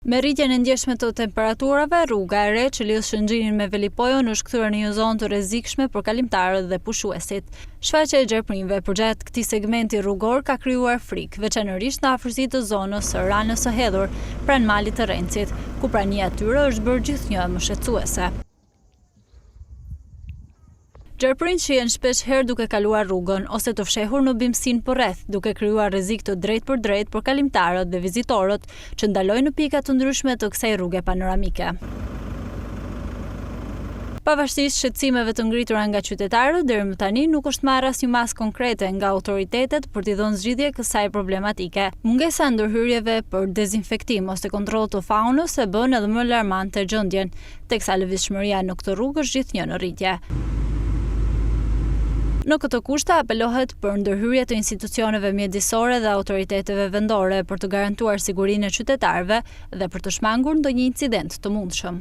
Me rritjen e ndjeshme të temperaturave, rruga e re që lidh Shëngjinin me Velipojon është kthyer në një zonë të rrezikshme për kalimtarët dhe pushuesit. Shfaqja e gjerprinjve përgjatë këtij segmenti rrugor ka krijuar frikë, veçanërisht në afërsi të zonës së Ranës së Hedhur, pranë malit të Rencit, ku prania e tyre është bërë gjithnjë më shqetësuese. Gjerprinjt shihen shpesh herë duke kaluar rrugën ose të fshehur në bimësinë përreth, duke krijuar rrezik të drejtë për drejtë për kalimtarët dhe vizitorët që ndalojnë në pika të ndryshme të kësaj rruge panoramike. Pavarësisht shqetësimeve të ngritura nga qytetarët, deri më tani nuk është marrë asnjë masë konkrete nga autoritetet për t'i dhënë zgjidhje kësaj problematike. Mungesa e ndërhyrjeve për dezinfektim ose kontroll të faunës e bën edhe më alarmante gjendjen, teksa lëvizshmëria në këtë rrugë është gjithnjë në rritje. Në këtë kushte apelohet për ndërhyrje të institucioneve mjedisore dhe autoriteteve vendore për të garantuar sigurinë e qytetarëve dhe për të shmangur ndonjë incident të mundshëm.